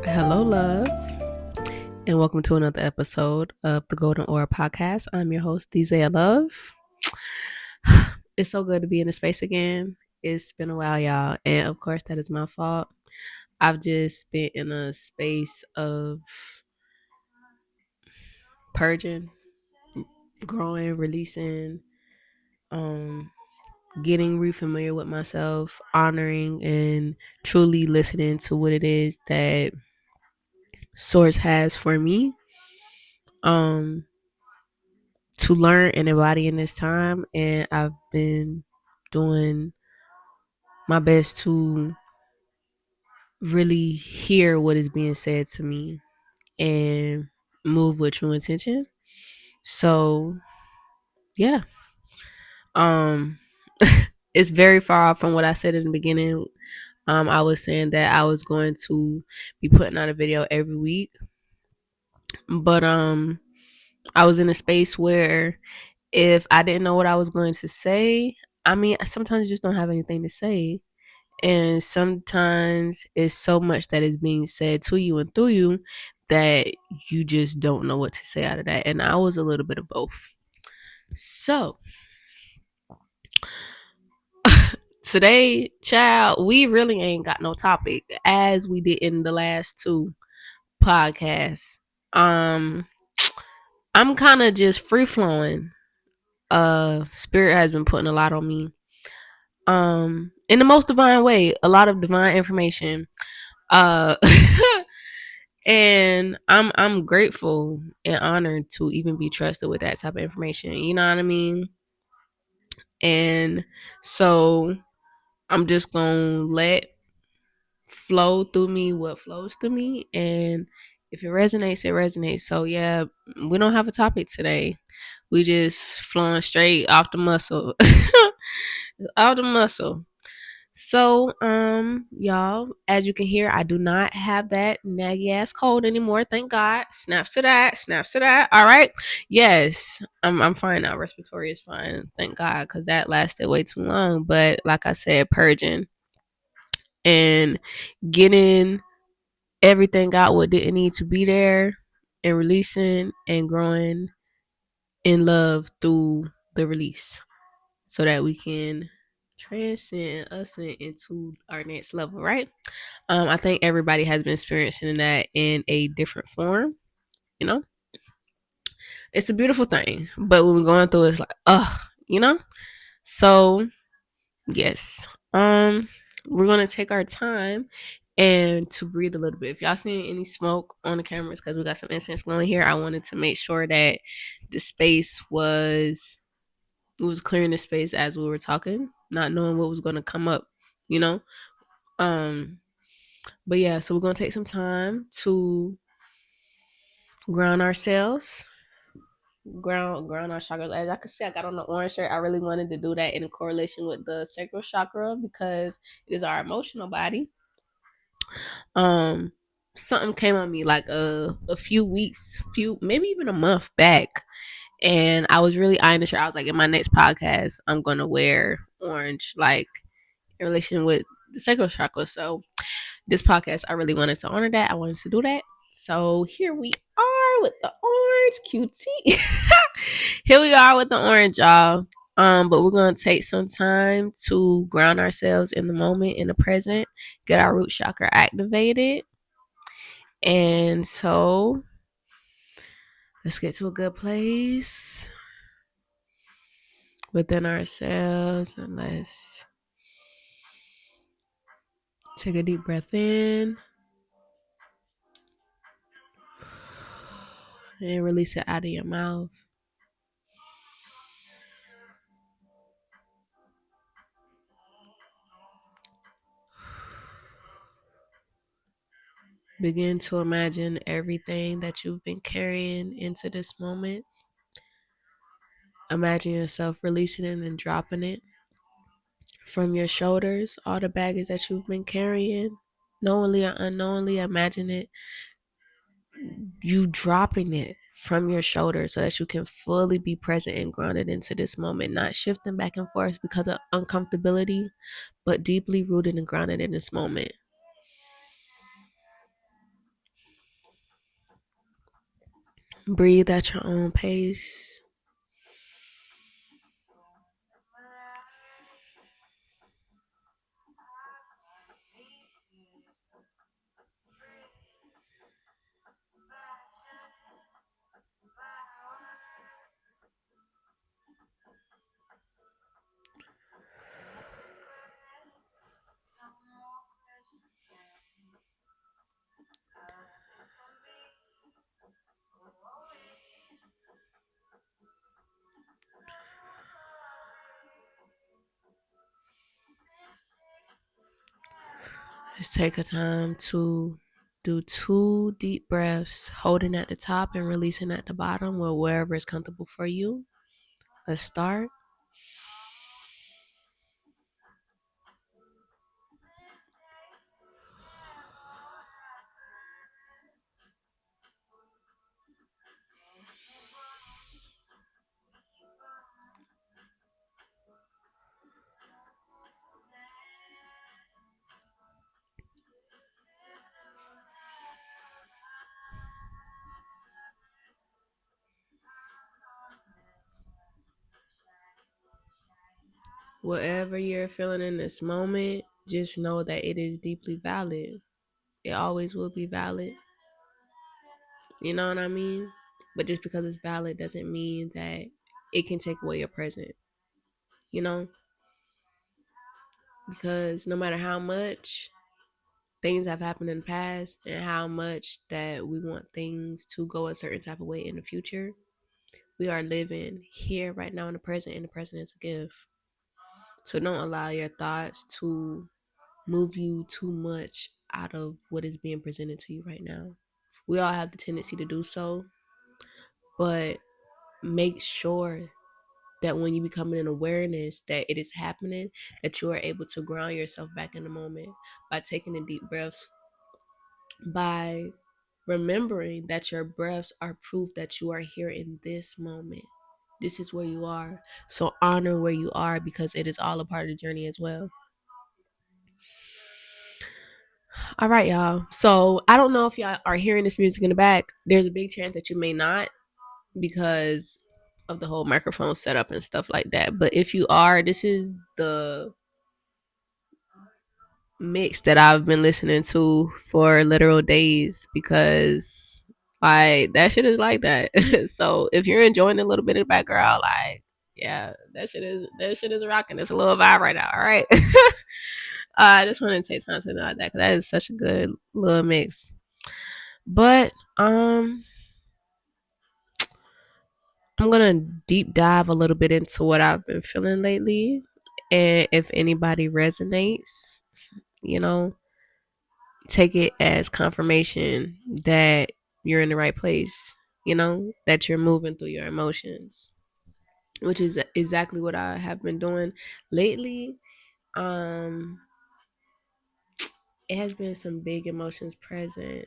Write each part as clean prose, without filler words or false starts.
Hello, love, and welcome to another episode of the Golden Aura Podcast. I'm your host, DJ Love. It's so good to be in the space again. It's been a while, y'all, and of course, that is my fault. I've just been in a space of purging, growing, releasing, um, getting refamiliar with myself, honoring, and truly listening to what it is that Source has for me. Um, to learn and embody in this time, and I've been doing my best to really hear what is being said to me and move with true intention. So yeah. um it's very far off from what I said in the beginning. I was saying that I was going to be putting out a video every week, but I was in a space where if I didn't know what I was going to say, I mean, sometimes you just don't have anything to say. And sometimes it's so much that is being said to you and through you that you just don't know what to say out of that. And I was a little bit of both. So today, child, we really ain't got no topic as we did in the last two podcasts. Um, I'm kind of just free flowing. Spirit has been putting a lot on me. In the most divine way, a lot of divine information. Uh and I'm grateful and honored to even be trusted with that type of information. You know what I mean? And so I'm just gonna let flow through me what flows through me, and if it resonates, it resonates. So yeah, we don't have a topic today. We just flowing straight off the muscle, off the muscle. So, y'all, as you can hear, I do not have that naggy ass cold anymore. Thank God. Snaps to that. Snaps to that. All right. Yes, I'm fine now. Respiratory is fine. Thank God, because that lasted way too long. But like I said, purging and getting everything out what didn't need to be there, and releasing and growing in love through the release, so that we can transcend us into our next level, right? I think everybody has been experiencing that in a different form. You know, it's a beautiful thing, but when we're going through, it's like, ugh, you know. So yes, we're gonna take our time and to breathe a little bit. If y'all seeing any smoke on the cameras, because we got some incense glowing here, I wanted to make sure that the space was it was clearing the space as we were talking, not knowing what was gonna come up. You know, um, but yeah, so we're gonna take some time to ground ourselves, ground our chakras. As I could see, I got on the orange shirt. I really wanted to do that in correlation with the sacral chakra because it is our emotional body. um Something came on me like a few weeks, few maybe even a month back, and I was really eyeing the shirt. I was like, in my next podcast I'm gonna wear orange, like in relation with the sacral chakra. So this podcast, I really wanted to honor that. I wanted to do that. So here we are with the orange QT. Here we are with the orange, y'all. But we're gonna take some time to ground ourselves in the moment, in the present, get our root chakra activated. And so let's get to a good place within ourselves, and let's take a deep breath in and release it out of your mouth. Begin to imagine everything that you've been carrying into this moment. Imagine yourself releasing it and dropping it from your shoulders, all the baggage that you've been carrying. Knowingly or unknowingly, imagine it, you dropping it from your shoulders so that you can fully be present and grounded into this moment, not shifting back and forth because of uncomfortability, but deeply rooted and grounded in this moment. Breathe at your own pace. Just take a time to do 2 deep breaths, holding at the top and releasing at the bottom, or wherever is comfortable for you. Let's start. Whatever you're feeling in this moment, just know that it is deeply valid. It always will be valid. You know what I mean? But just because it's valid doesn't mean that it can take away your present, you know? Because no matter how much things have happened in the past and how much that we want things to go a certain type of way in the future, we are living here right now in the present, and the present is a gift. So don't allow your thoughts to move you too much out of what is being presented to you right now. We all have the tendency to do so, but make sure that when you become an awareness that it is happening, that you are able to ground yourself back in the moment by taking a deep breath, by remembering that your breaths are proof that you are here in this moment. This is where you are. So honor where you are because it is all a part of the journey as well. All right, y'all. So I don't know if y'all are hearing this music in the back. There's a big chance that you may not because of the whole microphone setup and stuff like that. But if you are, this is the mix that I've been listening to for literal days because like that shit is like that. So if you're enjoying a little bit of the background, like yeah, that shit is rocking. It's a little vibe right now. All right. I just want to take time to know that because that is such a good little mix. But I'm gonna deep dive a little bit into what I've been feeling lately, and if anybody resonates, you know, take it as confirmation that you're in the right place, you know, that you're moving through your emotions, which is exactly what I have been doing lately. Um, it has been some big emotions present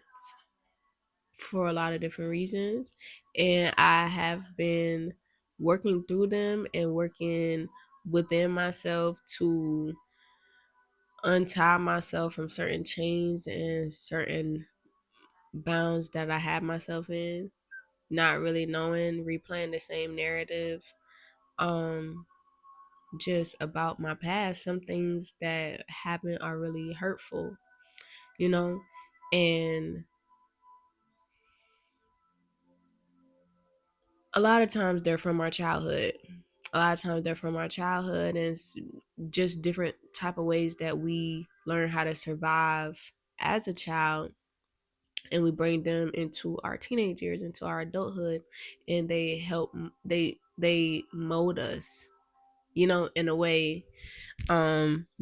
for a lot of different reasons, and I have been working through them and working within myself to untie myself from certain chains and certain bounds that I have myself in, not really knowing, replaying the same narrative, um, just about my past. Some things that happen are really hurtful, you know, and a lot of times they're from our childhood. A lot of times they're from our childhood, and it's just different type of ways that we learn how to survive as a child, and we bring them into our teenage years, into our adulthood, and they help they mold us, you know, in a way,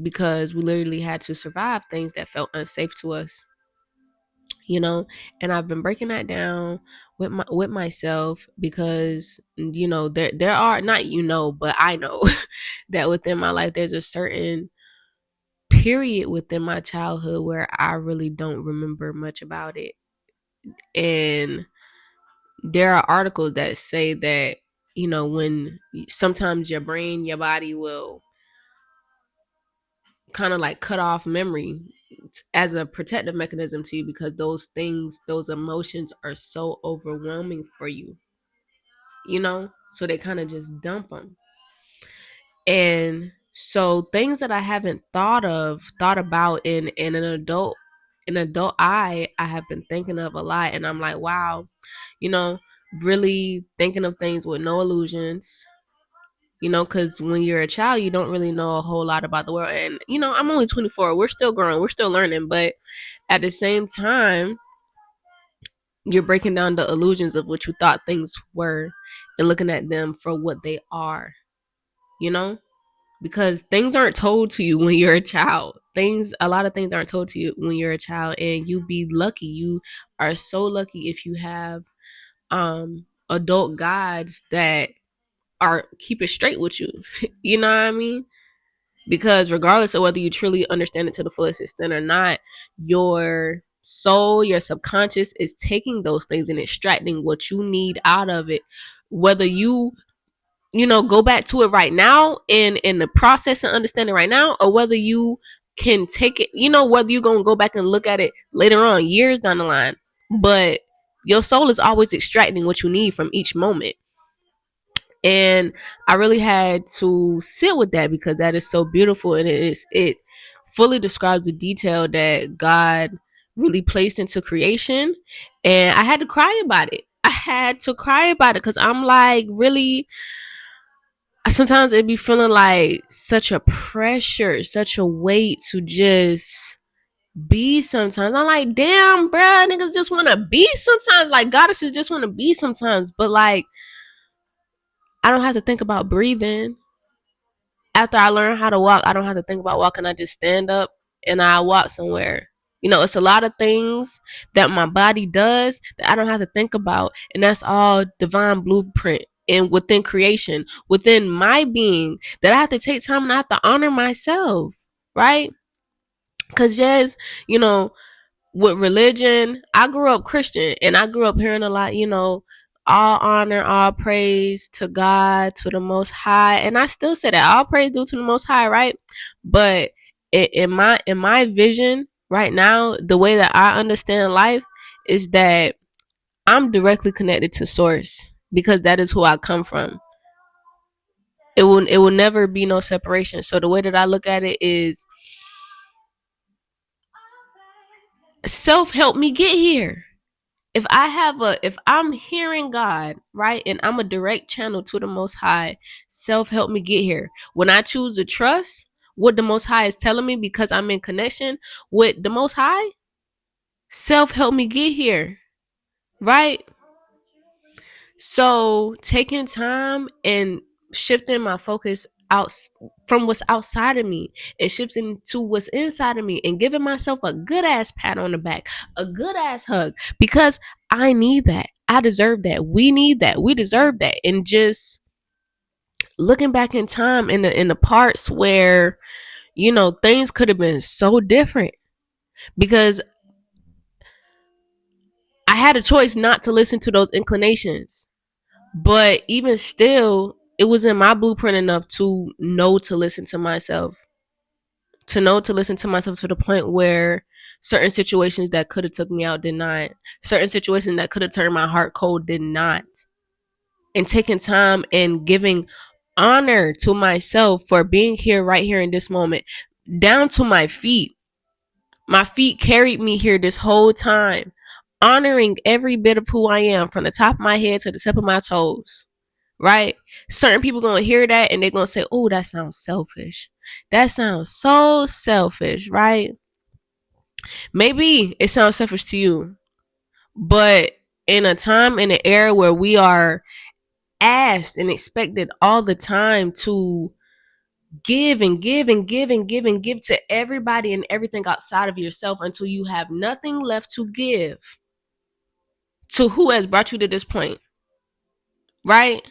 because we literally had to survive things that felt unsafe to us, you know. And I've been breaking that down with myself because, you know, there are, not, you know, but I know that within my life there's a certain period within my childhood where I really don't remember much about it. And there are articles that say that, when sometimes your brain, your body will kind of like cut off memory as a protective mechanism to you, because those things, those emotions are so overwhelming for you, so they kind of just dump them. And so things that I haven't thought about in an adult I have been thinking of a lot, and I'm like, wow, you know really thinking of things with no illusions, because when you're a child, you don't really know a whole lot about the world. And I'm only 24, we're still growing, we're still learning, but at the same time, you're breaking down the illusions of what you thought things were and looking at them for what they are, you know because things aren't told to you when you're a child. A lot of things aren't told to you when you're a child, and you be lucky. You are so lucky if you have adult guides that are keep it straight with you. You know what I mean? Because regardless of whether you truly understand it to the fullest extent or not, your soul, your subconscious is taking those things and extracting what you need out of it. Whether you go back to it right now and in the process and understanding right now, or whether you can take it, whether you're going to go back and look at it later on, years down the line. But your soul is always extracting what you need from each moment. And I really had to sit with that, because that is so beautiful, and it fully describes the detail that God really placed into creation. And I had to cry about it. I had to cry about it, because I'm like, really, sometimes it be feeling like such a pressure, such a weight to just be sometimes. I'm like, damn, bruh, niggas just want to be sometimes. Like, goddesses just want to be sometimes. But, like, I don't have to think about breathing. After I learn how to walk, I don't have to think about walking. I just stand up and I walk somewhere. It's a lot of things that my body does that I don't have to think about. And that's all divine blueprint. And within creation, within my being, that I have to take time and I have to honor myself, right? Because, yes, you know, with religion, I grew up Christian, and I grew up hearing a lot, all honor, all praise to God, to the Most High. And I still say that all praise due to the Most High, right? But in my vision right now, the way that I understand life is that I'm directly connected to source, because that is who I come from. It will never be no separation. So the way that I look at it is, self help me get here. If I'm hearing God, right, and I'm a direct channel to the Most High, self help me get here. When I choose to trust what the Most High is telling me, because I'm in connection with the Most High, self help me get here, right? So taking time and shifting my focus out from what's outside of me and shifting to what's inside of me, and giving myself a good ass pat on the back, a good ass hug, because I need that. I deserve that. We need that. We deserve that. And just looking back in time, in the parts where things could have been so different, because I had a choice not to listen to those inclinations. But even still, it was in my blueprint enough to know to listen to myself, to the point where certain situations that could have took me out did not. Certain situations that could have turned my heart cold did not. And taking time and giving honor to myself for being here, right here in this moment, down to my feet. My feet carried me here this whole time, honoring every bit of who I am, from the top of my head to the tip of my toes. Right? Certain people gonna hear that and they're gonna say, "Oh, that sounds selfish. That sounds so selfish," right? Maybe it sounds selfish to you, but in a time, in an era where we are asked and expected all the time to give and give and give and give and give to everybody and everything outside of yourself, until you have nothing left to give to who has brought you to this point, right?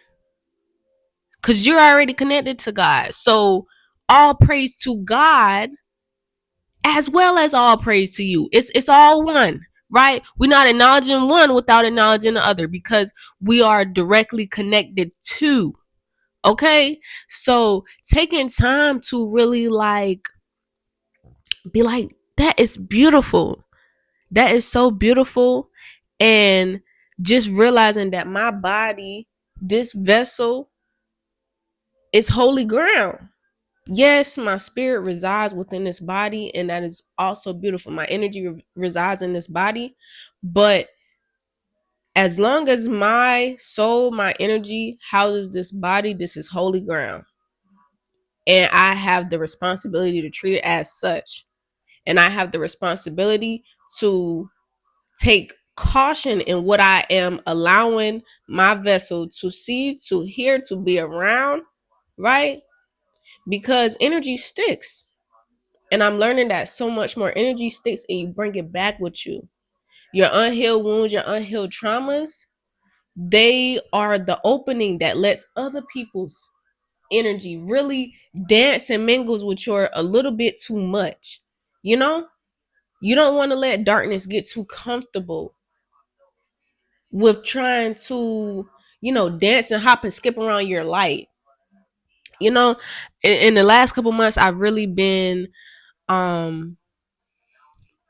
Because you're already connected to God. So all praise to God, as well as all praise to you. It's all one, right? We're not acknowledging one without acknowledging the other because we are directly connected to. Okay, so taking time to really like be like, that is beautiful, that is so beautiful, and just realizing that my body, this vessel, is holy ground. Yes, my spirit resides within this body, and that is also beautiful. My energy resides in this body, but as long as my soul, my energy houses this body, this is holy ground. And I have the responsibility to treat it as such. And I have the responsibility to take caution in what I am allowing my vessel to see, to hear, to be around, right? Because energy sticks. And I'm learning that so much more energy sticks and you bring it back with you. Your unhealed wounds, your unhealed traumas, they are the opening that lets other people's energy really dance and mingles with your a little bit too much. You know, you don't want to let darkness get too comfortable with trying to, dance and hop and skip around your light. You know, in the last couple months, I've really been um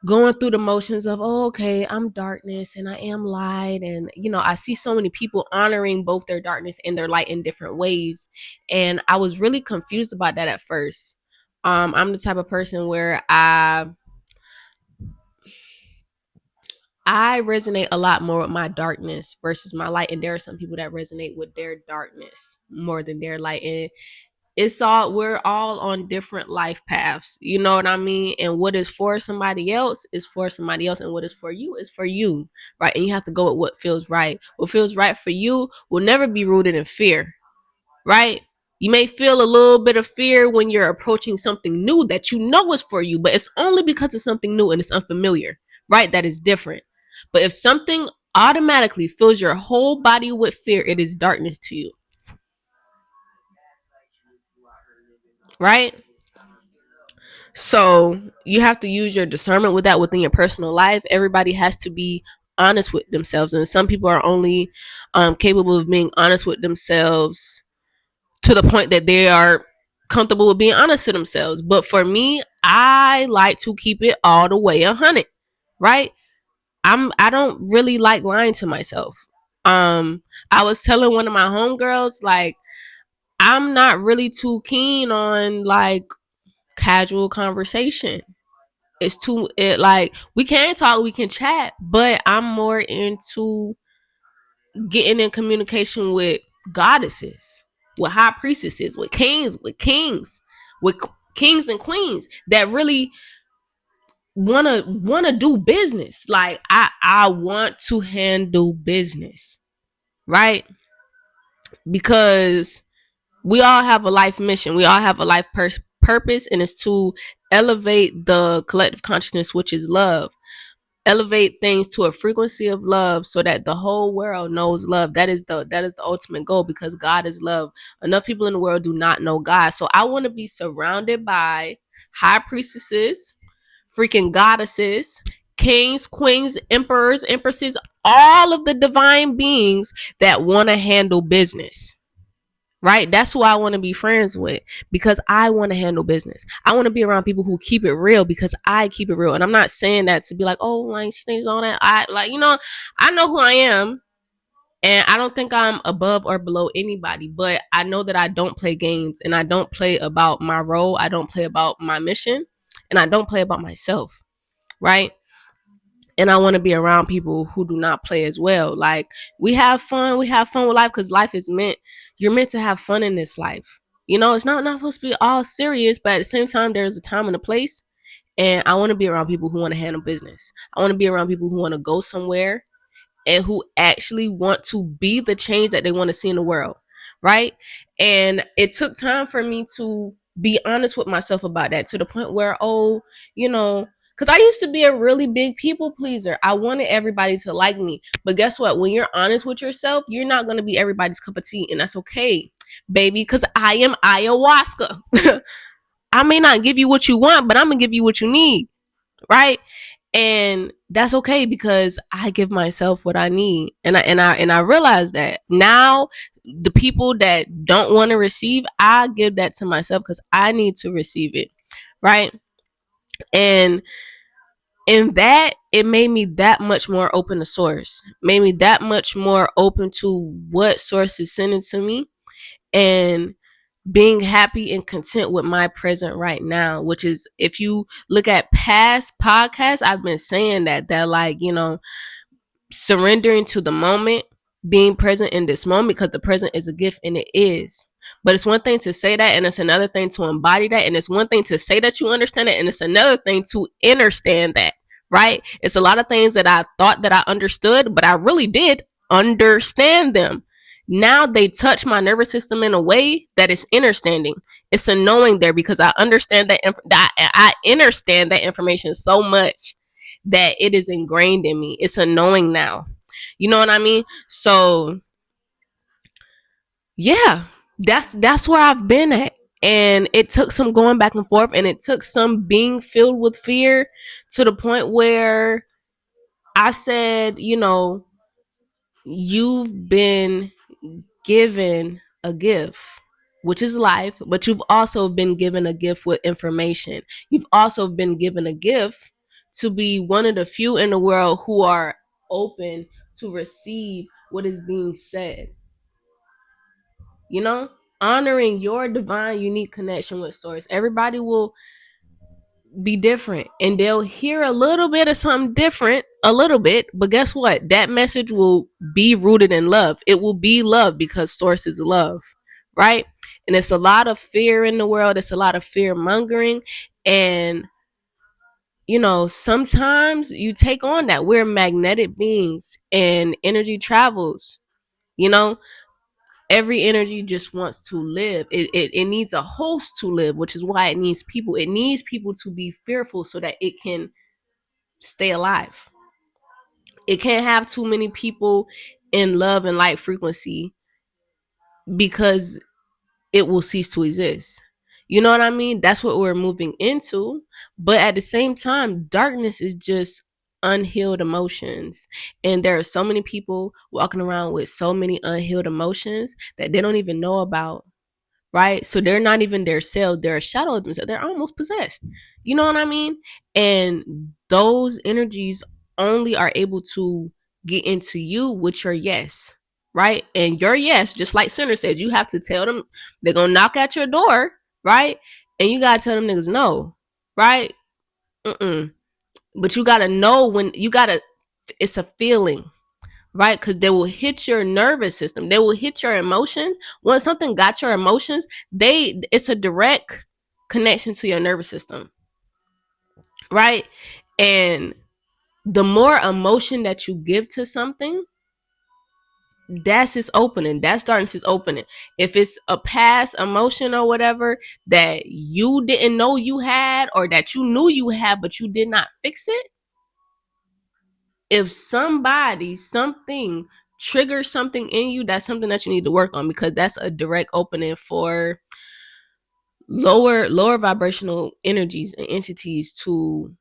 going through the motions of, oh, okay, I'm darkness and I am light. And, I see so many people honoring both their darkness and their light in different ways. And I was really confused about that at first. I'm the type of person where I resonate a lot more with my darkness versus my light. And there are some people that resonate with their darkness more than their light. And we're all on different life paths. You know what I mean? And what is for somebody else is for somebody else. And what is for you is for you. Right. And you have to go with what feels right. What feels right for you will never be rooted in fear. Right. You may feel a little bit of fear when you're approaching something new that you know is for you, but it's only because it's something new and it's unfamiliar, right? That is different. But if something automatically fills your whole body with fear, it is darkness to you, right? So you have to use your discernment with that within your personal life. Everybody has to be honest with themselves, and some people are only capable of being honest with themselves to the point that they are comfortable with being honest to themselves. But for me, I like to keep it all the way 100, right? I don't really like lying to myself. I was telling one of my homegirls, like, I'm not really too keen on like casual conversation. It's too like, we can talk, we can chat, but I'm more into getting in communication with goddesses, with high priestesses, with kings and queens that really wanna do business. Like, I want to handle business, right? Because we all have a life mission, we all have a life purpose, and it's to elevate the collective consciousness, which is love. Elevate things to a frequency of love so that the whole world knows love. That is the ultimate goal, because God is love. Enough people in the world do not know God. So I want to be surrounded by high priestesses, freaking goddesses, kings, queens, emperors, empresses, all of the divine beings that want to handle business. Right? That's who I want to be friends with, because I want to handle business. I want to be around people who keep it real, because I keep it real. And I'm not saying that to be like, oh, like, she thinks all that. I like, I know who I am, and I don't think I'm above or below anybody, but I know that I don't play games, and I don't play about my role. I don't play about my mission, and I don't play about myself. Right? And I want to be around people who do not play as well. Like, we have fun with life, because life is you're meant to have fun in this life. It's not supposed to be all serious, but at the same time, there's a time and a place. And I want to be around people who want to handle business. I want to be around people who want to go somewhere and who actually want to be the change that they want to see in the world. Right? And it took time for me to be honest with myself about that, to the point where, because I used to be a really big people pleaser. I wanted everybody to like me. But guess what? When you're honest with yourself, you're not going to be everybody's cup of tea. And that's okay, baby, because I am ayahuasca. I may not give you what you want, but I'm going to give you what you need. Right? And that's okay because I give myself what I need. And I realize that now the people that don't want to receive, I give that to myself because I need to receive it. Right. And in that, it made me that much more open to source, made me that much more open to what source is sending to me, and being happy and content with my present right now. Which is, if you look at past podcasts, I've been saying that like, surrendering to the moment, being present in this moment, because the present is a gift, and it is. But it's one thing to say that, and it's another thing to embody that, and it's one thing to say that you understand it, and it's another thing to understand that. Right? It's a lot of things that I thought that I understood, but I really did understand them. Now they touch my nervous system in a way that is understanding. It's a knowing there because I understand that I understand that information so much that it is ingrained in me. It's a knowing now. You know what I mean? So yeah, that's where I've been at. And it took some going back and forth, and it took some being filled with fear, to the point where I said, you've been given a gift, which is life, but you've also been given a gift with information. You've also been given a gift to be one of the few in the world who are open to receive what is being said. You know, honoring your divine, unique connection with source. Everybody will be different, and they'll hear a little bit of something different, a little bit, but guess what? That message will be rooted in love. It will be love because source is love, right? And it's a lot of fear in the world. It's a lot of fear mongering. And sometimes you take on that. We're magnetic beings, and energy travels. you know every energy just wants to live. It needs a host to live, which is why it needs people. It needs people to be fearful so that it can stay alive. It can't have too many people in love and light frequency, because it will cease to exist. You know what I mean? That's what we're moving into. But at the same time, darkness is just unhealed emotions. And there are so many people walking around with so many unhealed emotions that they don't even know about, right? So they're not even their selves, they're a shadow of themselves. They're almost possessed. You know what I mean? And those energies only are able to get into you with your yes, right? And your yes, just like Center said, you have to tell them. They're gonna knock at your door, right? And you gotta tell them niggas no, right? Mm-mm. But you gotta know when you gotta. It's a feeling, right? Because they will hit your nervous system. They will hit your emotions. When something got your emotions, it's a direct connection to your nervous system, right? And the more emotion that you give to something, that's its opening. That's starting its opening. If it's a past emotion or whatever that you didn't know you had, or that you knew you had but you did not fix it, if something triggers something in you, that's something that you need to work on, because that's a direct opening for lower vibrational energies and entities to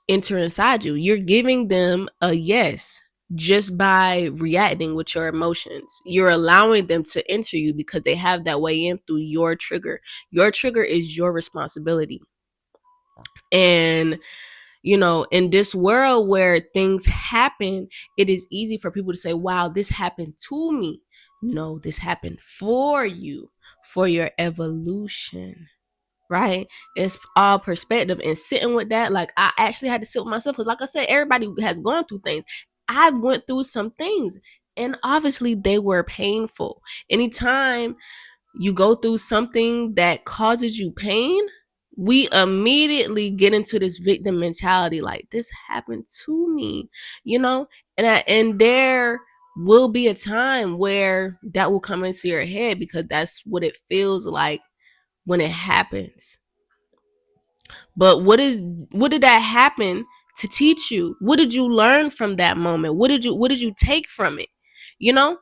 enter inside you. You're giving them a yes just by reacting with your emotions. You're allowing them to enter you because they have that way in through your trigger. Your trigger is your responsibility. And in this world where things happen, it is easy for people to say, wow, this happened to me. No, this happened for you, for your evolution, right? It's all perspective, and sitting with that. Like, I actually had to sit with myself, because like I said, everybody has gone through things. I went through some things, and obviously they were painful. Anytime you go through something that causes you pain, we immediately get into this victim mentality, like, this happened to me, you know? And there will be a time where that will come into your head, because that's what it feels like when it happens. But what did that happen to teach you? What did you learn from that moment? What did you take from it? You know?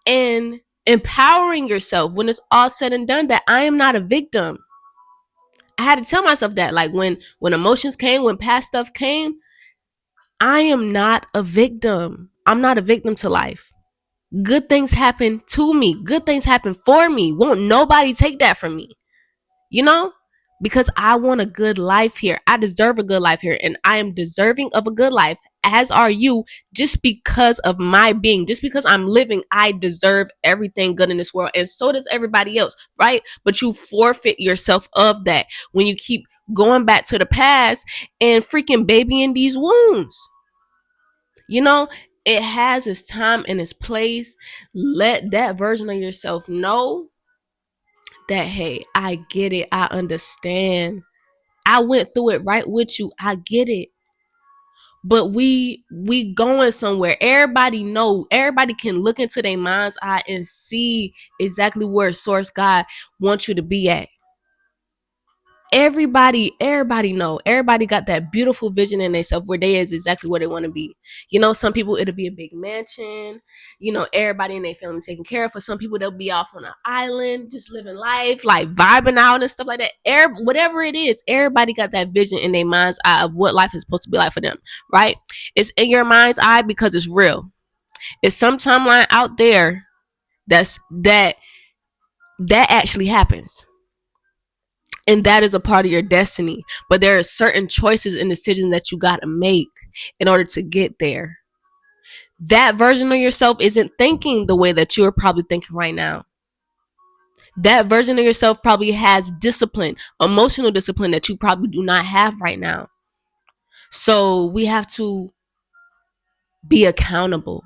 And empowering yourself when it's all said and done, that I am not a victim. I had to tell myself that, like, when emotions came, when past stuff came, I am not a victim. I'm not a victim to life. Good things happen to me. Good things happen for me. Won't nobody take that from me. You know? Because I want a good life here. I deserve a good life here. And I am deserving of a good life, as are you, just because of my being. Just because I'm living, I deserve everything good in this world. And so does everybody else, right? But you forfeit yourself of that when you keep going back to the past and freaking babying these wounds. You know, it has its time and its place. Let that version of yourself know that, hey, I get it. I understand. I went through it right with you. I get it. But we going somewhere. Everybody can look into their mind's eye and see exactly where source God wants you to be at. Everybody know. Everybody got that beautiful vision in themselves where they is exactly where they want to be. You know, some people it'll be a big mansion. You know, everybody in their family taken care of. For some people, they'll be off on an island, just living life, like vibing out and stuff like that. Whatever it is, everybody got that vision in their mind's eye of what life is supposed to be like for them, right? It's in your mind's eye because it's real. It's some timeline out there that actually happens, and that is a part of your destiny. But there are certain choices and decisions that you got to make in order to get there. That version of yourself isn't thinking the way that you're probably thinking right now. That version of yourself probably has discipline, emotional discipline, that you probably do not have right now. So we have to be accountable,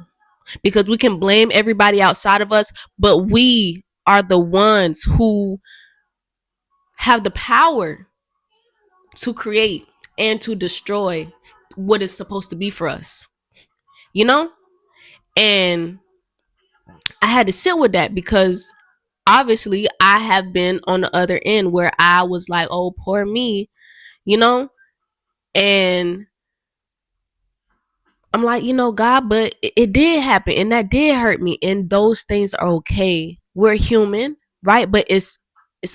because we can blame everybody outside of us, but we are the ones who have the power to create and to destroy what is supposed to be for us, you know? And I had to sit with that, because obviously I have been on the other end where I was like, oh, poor me, you know? And I'm like, God, but it did happen and that did hurt me. And those things are okay. We're human, right? But it's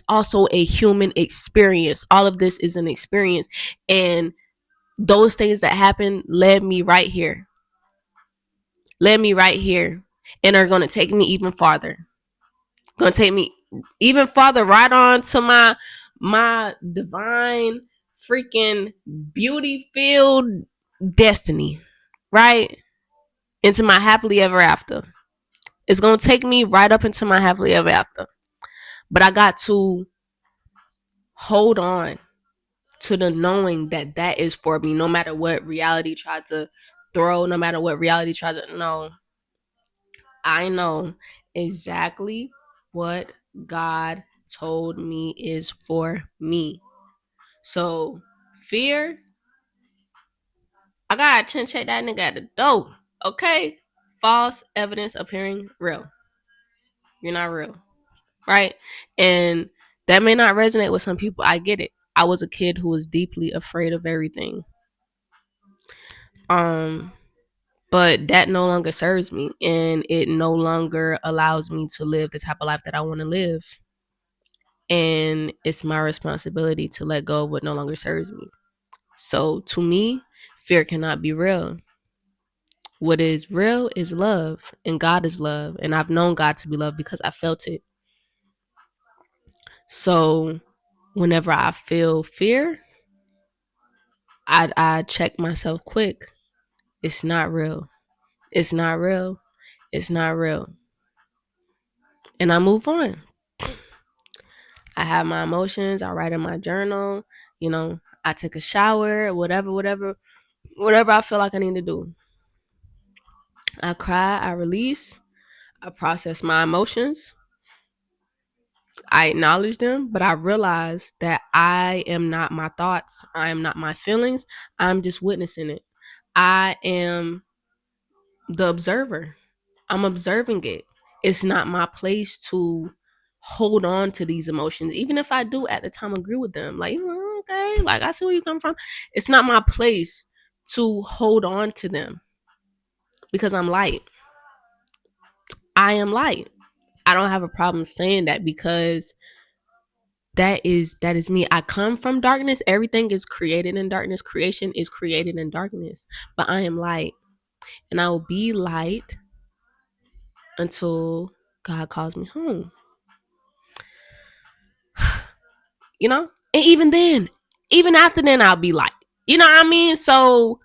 also a human experience. All of this is an experience. And those things that happened led me right here. And are gonna take me even farther. Gonna take me even farther, right on to my divine freaking beauty filled destiny, right? Into my happily ever after. It's gonna take me right up into my happily ever after. But I got to hold on to the knowing that that is for me, no matter what reality tried to throw, no matter what reality tried to. No, I know exactly what God told me is for me. So fear, I gotta chin check that nigga at the door. Okay? False evidence appearing real. You're not real. Right? And that may not resonate with some people. I get it. I was a kid who was deeply afraid of everything. Um, but that no longer serves me, and it no longer allows me to live the type of life that I want to live. And it's my responsibility to let go of what no longer serves me. So to me, fear cannot be real. What is real is love, and God is love, and I've known God to be love because I felt it. So whenever I feel fear, I check myself quick. It's not real. It's not real. It's not real. And I move on. I have my emotions. I write in my journal. I take a shower, whatever I feel like I need to do. I cry, I release, I process my emotions. I acknowledge them, but I realize that I am not my thoughts. I am not my feelings. I'm just witnessing it. I am the observer. I'm observing it. It's not my place to hold on to these emotions, even if I do at the time agree with them. Like, okay, like I see where you come from. It's not my place to hold on to them, because I'm light. I am light. I don't have a problem saying that, because that is me. I come from darkness. Everything is created in darkness. Creation is created in darkness. But I am light, and I will be light until God calls me home. You know? And even then, even after then, I'll be light. You know what I mean? So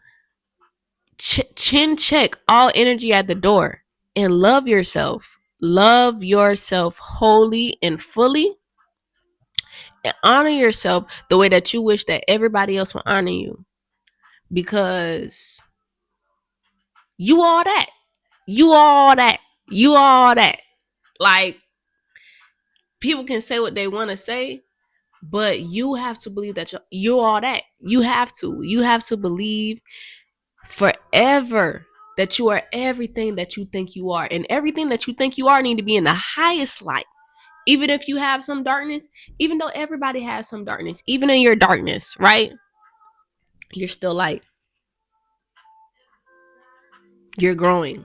chin check all energy at the door and love yourself. Love yourself wholly and fully, and honor yourself the way that you wish that everybody else will honor you, because you all that. You all that. You all that. Like, people can say what they want to say, but you have to believe that you're all that. You have to. You have to believe forever that you are everything that you think you are. And everything that you think you are need to be in the highest light. Even if you have some darkness, even though everybody has some darkness, even in your darkness, right? You're still light. You're growing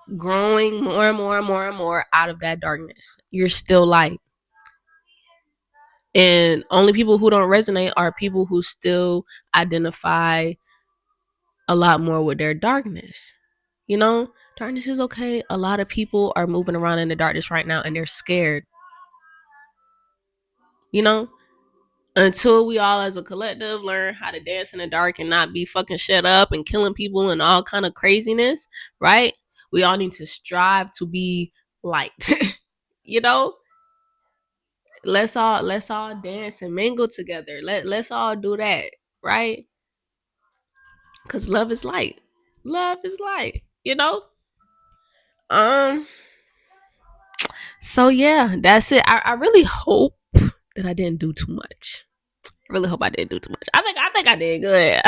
more and more and more and more out of that darkness. You're still light. And only people who don't resonate are people who still identify a lot more with their darkness. You know, darkness is okay. A lot of people are moving around in the darkness right now and they're scared. You know, until we all as a collective learn how to dance in the dark and not be fucking shut up and killing people and all kind of craziness, right? We all need to strive to be light. You know, let's all dance and mingle together. Let's all do that, right? Cause love is light. Love is light, you know? Um so yeah, that's it. I really hope that I didn't do too much. I really hope I didn't do too much. I think I did good.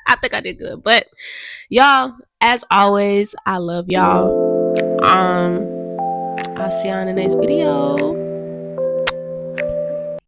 I think I did good. But y'all, as always, I love y'all. I'll see y'all in the next video.